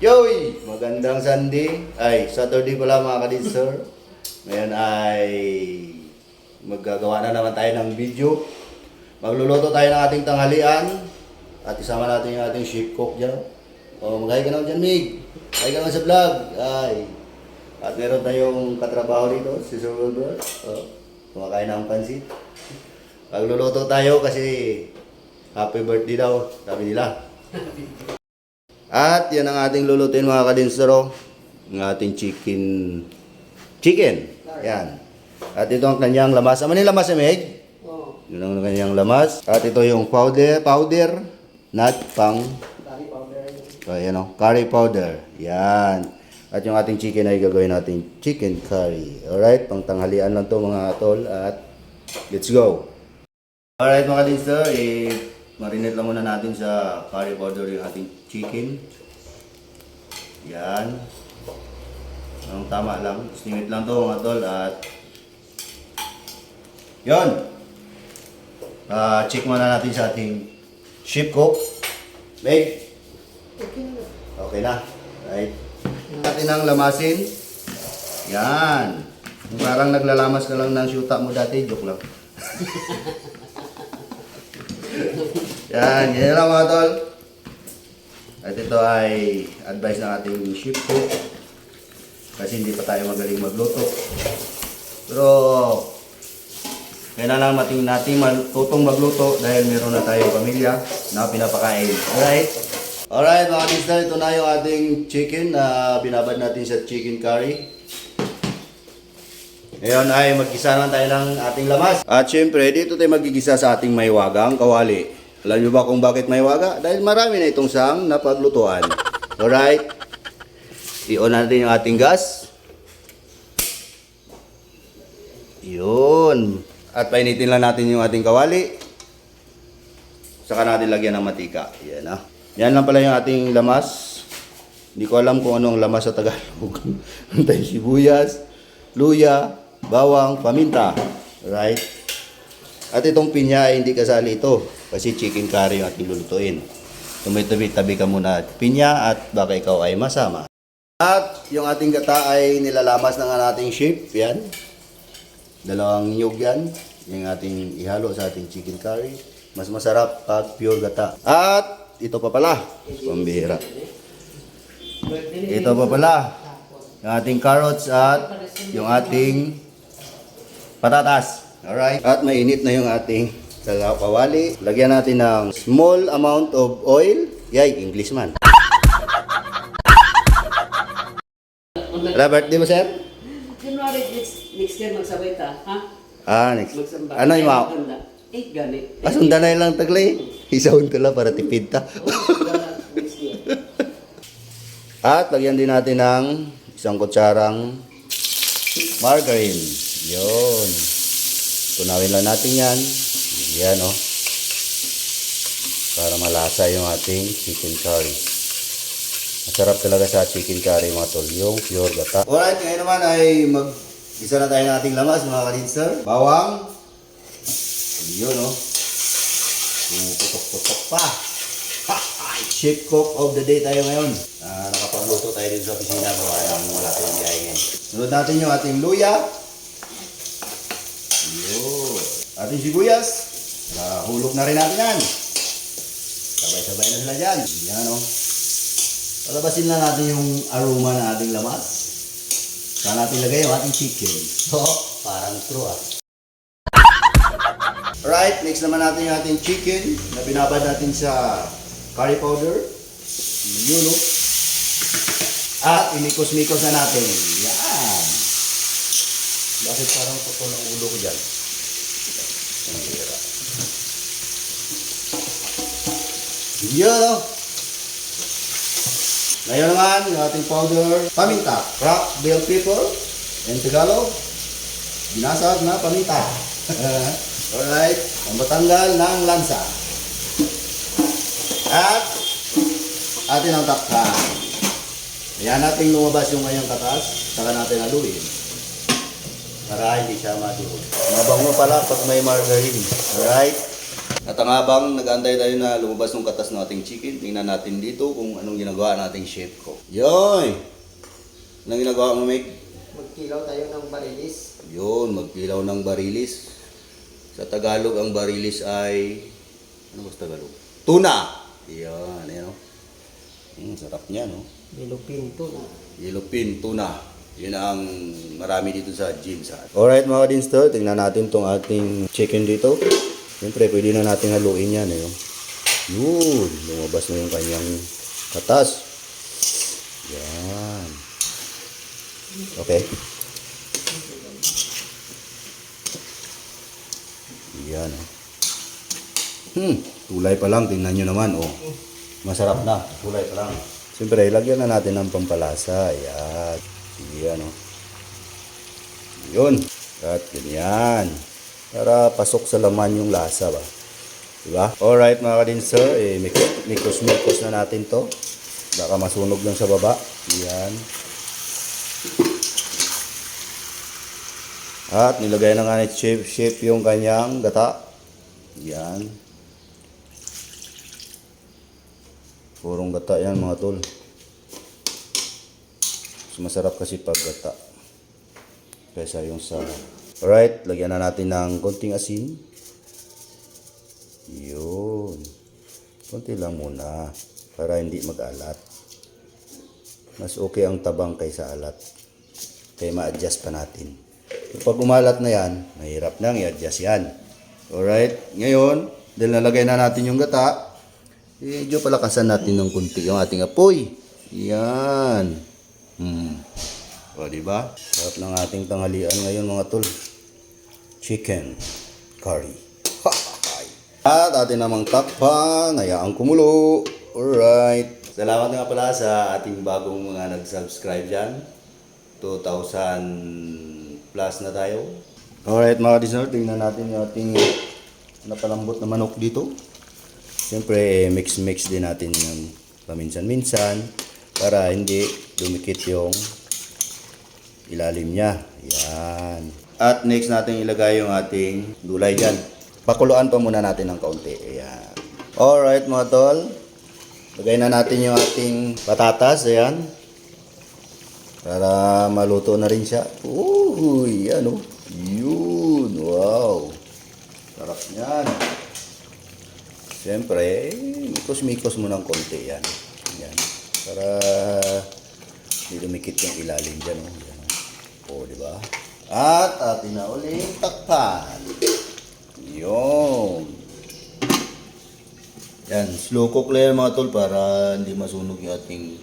Yoy! Magandang Saturday pala mga kadinser. Ngayon ay maggagawa na naman tayo ng video. Magluluto tayo ng ating tanghalian. At isama natin yung ating chef cook dyan. O, mag-hi ka naman dyan, Mig. Hi ka naman sa vlog. Ay. At meron tayong katrabaho dito, si Sir Wilbur. O, kumakain ng pansit. Magluluto tayo kasi happy birthday daw, sabi nila. At yan ang ating lulutuin mga kadinsero. Ang ating chicken. Yan. At ito ang kanyang lamas. Ano yung lamas, Meg? Oo. Yun ang kanyang lamas. At ito yung powder, not pang, Curry powder. ayan o, curry powder. Yan. At yung ating chicken ay gagawin natin chicken curry. Alright, pang tanghalian lang to mga tol. At let's go. Alright mga kadinsero, marinate lang muna natin sa curry powder yung ating chicken. Yan. Ang tama lang. Estimate lang to mga tol. At yun. Check muna natin sa ating chef cook. Meg. Okay na. Okay na. Right. Natin ang lamasin. Yan. Parang naglalamas ka lang ng syuta mo dati. Joke lang. Yan. Yan lang mga tol. At ito ay advice ng ating chef cook. Kasi hindi pa tayo magaling magluto. Pero kailangan natin matutong magluto dahil meron na tayong pamilya na pinapakain. Alright? Alright mga kadinsel, ito na yung ating chicken na binabad natin sa chicken curry. Ngayon ay maggisa naman tayo ng ating lamas. At syempre, dito tayo magigisa sa ating maywagang kawali. Alam nyo ba kung bakit maywaga? Dahil marami na itong sang na paglutuan. Alright? I-on natin yung ating gas. Yun. At painitin lang natin yung ating kawali. Saka natin lagyan ng matika. Yan ah. Yan lang pala yung ating lamas. Hindi ko alam kung ano ang lamas sa Tagalog. Tayo sibuyas, luya, bawang, paminta. Right? At itong pinya ay hindi kasali ito. Kasi chicken curry yung ating lulutuin. Tumitabi-tabi ka muna pinya at baka ikaw ay masama. At yung ating gata ay nilalamas ng ating chef. Yan. Dalawang nyug yan. Yung ating ihalo sa ating chicken curry. Mas masarap pag pure gata. At ito pa pala. Pambihira. Ito pa pala. Yung ating carrots at yung ating patatas. Alright. At mainit na yung ating kawali. Lagyan natin ng small amount of oil. Yay, English man. Robert, di mo sir? January next year magsabay ta, ha? Next. Magsamba. Ano yung mga? Gani. Sundan na lang taglay. Isawin ko lang para tipid ta. Next year. At lagyan din natin ng isang kutsarang margarine. Yun. Tunawin lang natin yan. Yan o. Para malasa yung ating chicken curry. Masarap talaga sa chicken curry mga tol. Yung pure gata. Alright, ngayon naman ay mag-isa na tayo ng ating lamas mga kadinser. Bawang. Yun o. Putok-putok pa. Chef cook of the day tayo ngayon. Nakapagluto tayo dito sa opisina ko. Wala tayong biyahe ngayon. Sunod natin yung ating luya. Yun. Ating sibuyas. Hulog na rin natin yan. Sabay-sabay na sila dyan. Yan o. Palabasin lang natin yung aroma ng ating lamas. Saan natin lagay yung ating chicken. So, parang true ah. Alright, next naman natin yung ating chicken na binabad natin sa curry powder. Yun o. At inikos-mikos na natin. Yan. Bakit parang putol ang ulo ko dyan? Yun o. Ngayon naman, yung ating powder, paminta, cracked bell pepper, and Tagalog, binasag na paminta. Alright, ang matanggal ng lansa. At atin ang takpan. Ayan natin lumabas yung ngayong katas, saka natin haluin. Para hindi siya maduro. Mabango pala pag may margarine. Alright? At ang habang nag-aantay tayo na lumabas ng katas ng ating chicken, tingnan natin dito kung anong ginagawa nating chef ko. Yoy! Anong ginagawa mo, Mick? Magkilaw tayo ng barilis. Yun, magkilaw ng barilis. Sa Tagalog, ang barilis ay... Ano ba sa Tagalog? Tuna! Yan, ayan o. Sarap niya, no? Bilupin to na. Yellowfin, tuna. Yun ang marami dito sa gym. Alright mga ka-dinster, tingnan natin tong ating chicken dito. Siyempre, pwede na natin haluin yan. Eh. Yun, lumabas na yung kanyang katas. Yan. Okay. Yan. Tulay pa lang, tingnan nyo naman. Oh. Masarap na, tulay pa lang. Siyempre, lagyan na natin ng pampalasa. Yan. Yan, oh. Yun. At ganyan. Para pasok sa laman yung lasa ba. Diba? Alright mga ka-dinser, mikos-mikos na natin to. Baka masunog lang sa baba. Yan. At nilagay na nga ni Chef yung kanyang gata. Yan. Purong gata yan mga tol. Mas masarap kasi pag gata. Kaysa yung sa... Alright, lagyan na natin ng konting asin. Yun. Konti lang muna. Para hindi mag-alat. Mas okay ang tabang kaysa alat. Kaya ma-adjust pa natin. Pag umalat na yan, mahirap nang i-adjust yan. Alright, ngayon, dahil nalagay na natin yung gata, medyo palakasan natin ng kunti yung ating apoy. Yan. O, diba? Sarap ng ating tanghalian ngayon mga tol. Chicken curry. At atin namang takpan, hayaang kumulo. Alright. Salamat nga pala sa ating bagong mga nag-subscribe dyan. 2,000 plus na tayo. Alright mga ka-dinner, tingnan natin yung ating napalambot na manok dito. Siyempre, mix-mix din natin yung paminsan-minsan para hindi dumikit yung ilalim niya. Yan. At next natin ilagay yung ating gulay dyan. Pakuluan pa muna natin ng kaunti. Ayan. Alright mga tol. Lagay na natin yung ating patatas. Ayan. Para maluto na rin siya. Uy, yan o. Yun. Wow. Sarap niyan. Siyempre, mikos-mikos mo ng konti yan. Yan. Para hindi lumikit yung ilalim dyan. O, yan, o diba? At atin na uling takpan. Yun. Yan. Slow cook lang yan mga tol para hindi masunog yung ating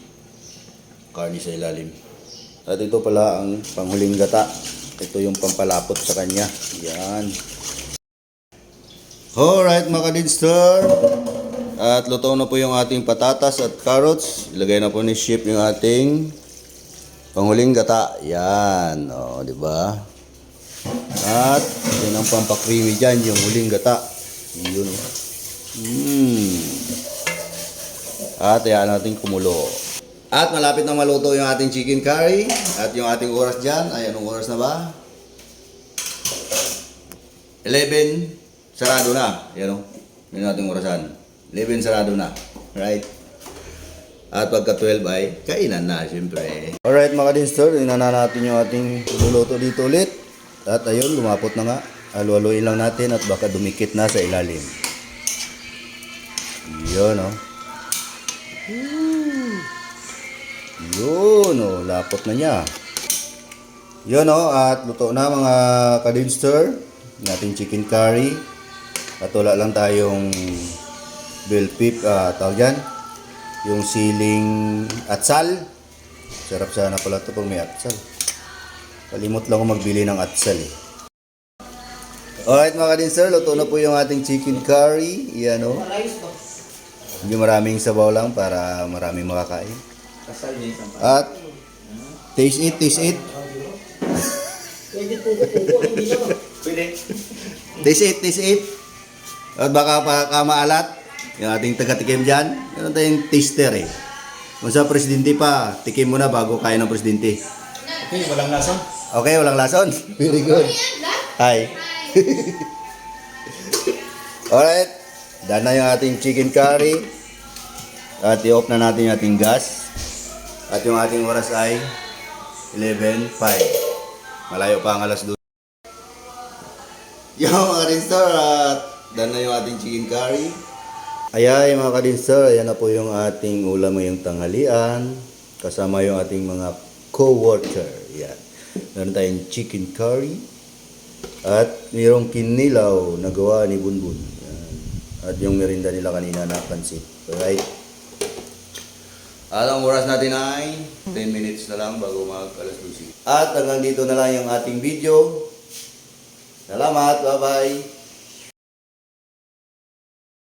karne sa ilalim. At ito pala ang panghuling gata. Ito yung pampalapot sa kanya. Yan. Alright mga ka-dinster. At luto na po yung ating patatas at carrots. Ilagay na po ni Chef yung ating panghuling gata. Yan. O, diba? At yun ang pampakrimi dyan, yung huling gata. Yun. At ayan natin kumulo. At malapit na maluto yung ating chicken curry. At yung ating oras dyan, ay anong oras na ba? 11, sarado na. Yan o, yun yung ating orasan. 11, sarado na. Right? At pagka 12 ay kainan na, syempre. Alright mga ka-dinster, tingnan na natin yung ating luluto dito ulit. At ayun, lumapot na nga. Halu-haluin lang natin at baka dumikit na sa ilalim. Yun o. Yun o, lapot na niya. Yun o, at luto na mga ka-dinster. Yung ating chicken curry. At wala lang tayong bell pep, tawag dyan. Yung siling atsal. Sarap sana pala ito pag may atsal. Kalimot lang ako magbili ng atsal eh. Alright mga ka-dinster, luto na po yung ating chicken curry. Yan o. Hindi maraming sabaw lang para maraming makakain. At taste it, taste it. Pwede. Taste it, taste it. At baka pa maalat. Yung ating taga-tikim dyan. Meron tayong taster eh. Kung sa presidente pa, tikim mo na bago kaya ng presidente. Okay, walang lason. Okay, walang lason. Very good. Hi. Alright. Done na yung ating chicken curry. At i-off na natin yung ating gas. At yung ating oras ay 11:05. Malayo pa ang alas 2. Yung mga kadinster, at done na yung ating chicken curry. Ayan mga kadinster, ayan na po yung ating ulam ngayong tanghalian. Kasama yung ating mga co-worker. Yan. Meron tayong chicken curry. At mayroong kinilaw na gawa ni Bunbun. Yan. At yung merinda nila kanina na pansit. Alright. At ang oras natin ay 10 minutes na lang bago mag alas 12. At hanggang dito na lang yung ating video. Salamat. Bye-bye.